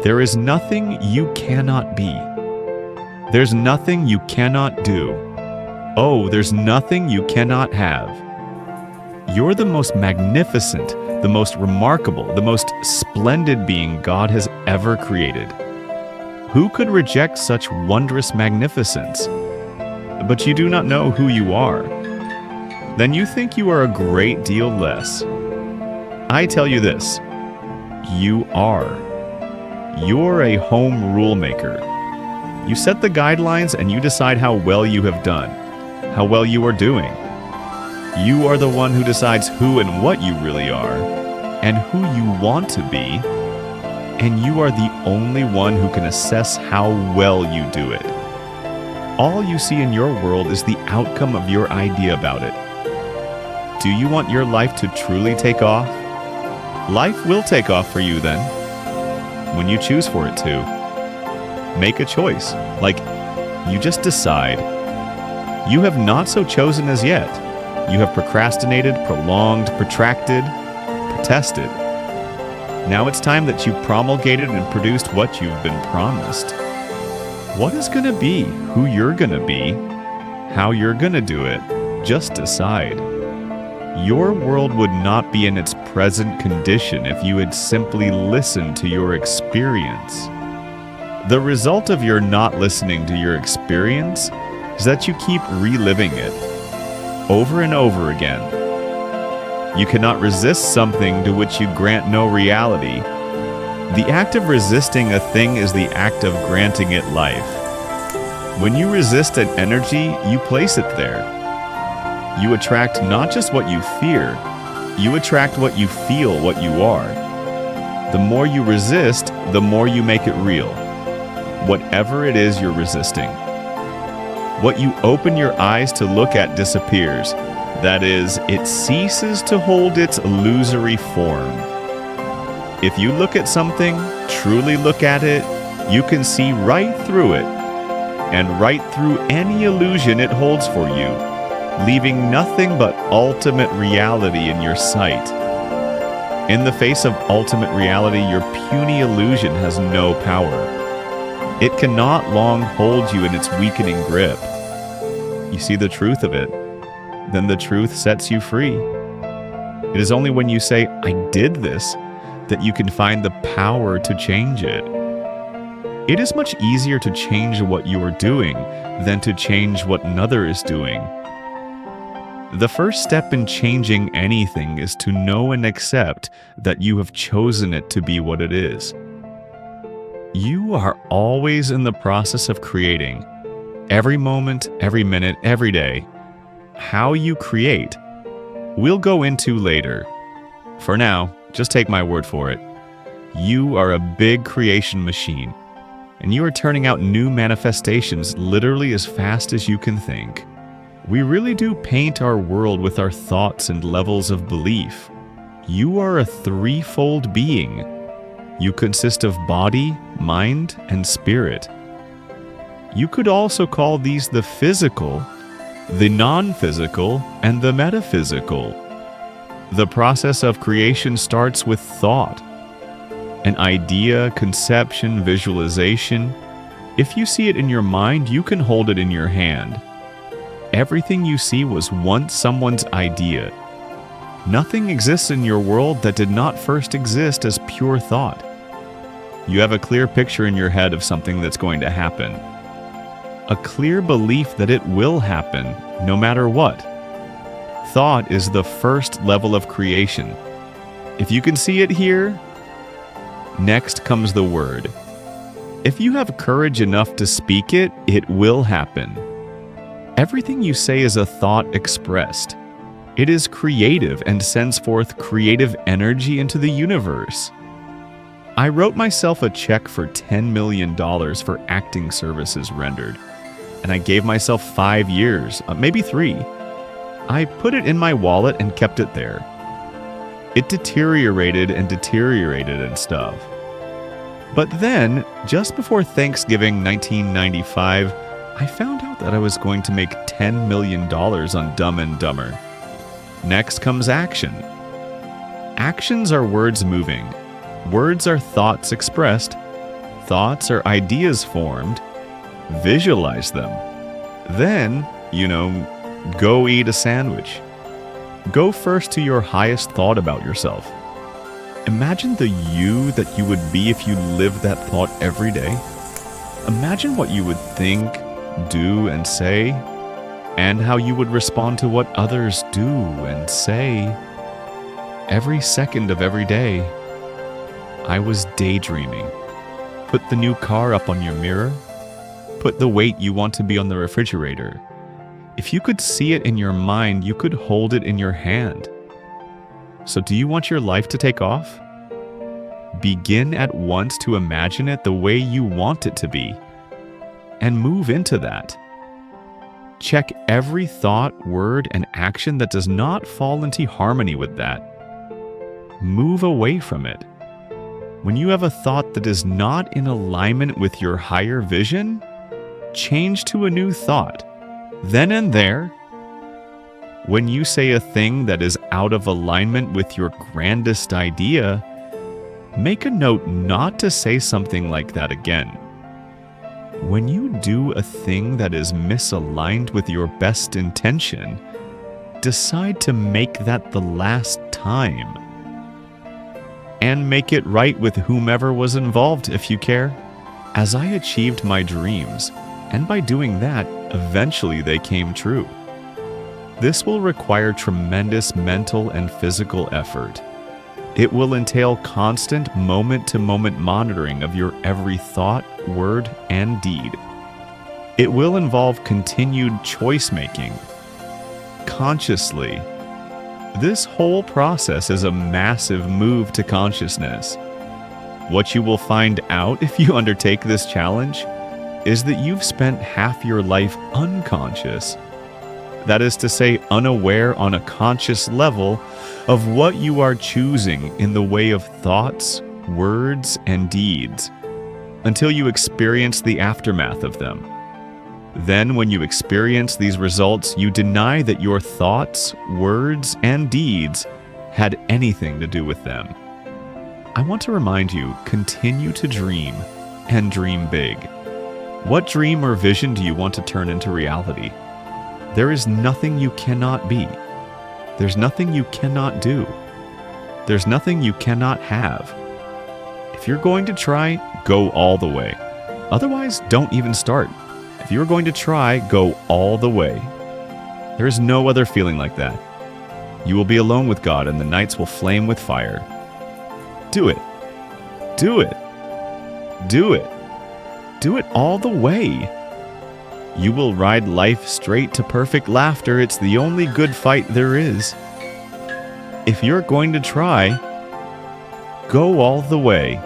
There is nothing you cannot be. There's nothing you cannot do. Oh, there's nothing you cannot have. You're the most magnificent, the most remarkable, the most splendid being God has ever created. Who could reject such wondrous magnificence? But you do not know who you are. Then you think you are a great deal less. I tell you this, you are. You're a home rule maker. You set the guidelines and you decide how well you have done, how well you are doing. You are the one who decides who and what you really are, and who you want to be, and you are the only one who can assess how well you do it. All you see in your world is the outcome of your idea about it. Do you want your life to truly take off? Life will take off for you then, when you choose for it to. Make a choice, like you just decide. You have not so chosen as yet. You have procrastinated, prolonged, protracted, protested. Now it's time that you promulgated and produced what you've been promised. What is going to be, who you're going to be, how you're going to do it, just decide. Your world would not be in its present condition if you had simply listened to your experience. The result of your not listening to your experience is that you keep reliving it over and over again. You cannot resist something to which you grant no reality. The act of resisting a thing is the act of granting it life. When you resist an energy, you place it there. You attract not just what you fear, you attract what you feel, what you are. The more you resist, the more you make it real. Whatever it is you're resisting. What you open your eyes to look at disappears. That is, it ceases to hold its illusory form. If you look at something, truly look at it, you can see right through it, and right through any illusion it holds for you, leaving nothing but ultimate reality in your sight. In the face of ultimate reality, your puny illusion has no power. It cannot long hold you in its weakening grip. You see the truth of it, then the truth sets you free. It is only when you say, I did this, that you can find the power to change it. It is much easier to change what you are doing than to change what another is doing. The first step in changing anything is to know and accept that you have chosen it to be what it is. You are always in the process of creating. Every moment, every minute, every day. How you create, we'll go into later. For now, just take my word for it. You are a big creation machine, and you are turning out new manifestations literally as fast as you can think. We really do paint our world with our thoughts and levels of belief. You are a threefold being. You consist of body, mind, and spirit. You could also call these the physical, the non-physical, and the metaphysical. The process of creation starts with thought. An idea, conception, visualization. If you see it in your mind, you can hold it in your hand. Everything you see was once someone's idea. Nothing exists in your world that did not first exist as pure thought. You have a clear picture in your head of something that's going to happen. A clear belief that it will happen, no matter what. Thought is the first level of creation. If you can see it here, next comes the word. If you have courage enough to speak it, it will happen. Everything you say is a thought expressed. It is creative and sends forth creative energy into the universe. I wrote myself a check for $10 million for acting services rendered, and I gave myself 5 years, maybe 3. I put it in my wallet and kept it there. It deteriorated and stuff. But then, just before Thanksgiving 1995, I found out that I was going to make $10 million on Dumb and Dumber. Next comes action. Actions are words moving. Words are thoughts expressed. thoughts or ideas formed, visualize them. Then, go eat a sandwich. Go first to your highest thought about yourself. Imagine the you that you would be if you lived that thought every day. Imagine what you would think, do, and say, and how you would respond to what others do and say. Every second of every day, I was daydreaming. Put the new car up on your mirror. Put the weight you want to be on the refrigerator. If you could see it in your mind, you could hold it in your hand. So do you want your life to take off? Begin at once to imagine it the way you want it to be, and move into that. Check every thought, word, and action that does not fall into harmony with that. Move away from it. When you have a thought that is not in alignment with your higher vision, change to a new thought. Then and there, when you say a thing that is out of alignment with your grandest idea, make a note not to say something like that again. When you do a thing that is misaligned with your best intention, decide to make that the last time. And make it right with whomever was involved if you care. As I achieved my dreams, and by doing that, eventually they came true. This will require tremendous mental and physical effort. It will entail constant moment-to-moment monitoring of your every thought, word, and deed. It will involve continued choice-making. Consciously. This whole process is a massive move to consciousness. What you will find out if you undertake this challenge is that you've spent half your life unconscious. That is to say, unaware on a conscious level of what you are choosing in the way of thoughts, words, and deeds, until you experience the aftermath of them. Then, when you experience these results, you deny that your thoughts, words, and deeds had anything to do with them. I want to remind you, continue to dream, and dream big. What dream or vision do you want to turn into reality? There is nothing you cannot be. There's nothing you cannot do. There's nothing you cannot have. If you're going to try, go all the way. Otherwise, don't even start. If you're going to try, go all the way. There is no other feeling like that. You will be alone with God and the nights will flame with fire. Do it. Do it. Do it. Do it all the way. You will ride life straight to perfect laughter. It's the only good fight there is. If you're going to try, go all the way.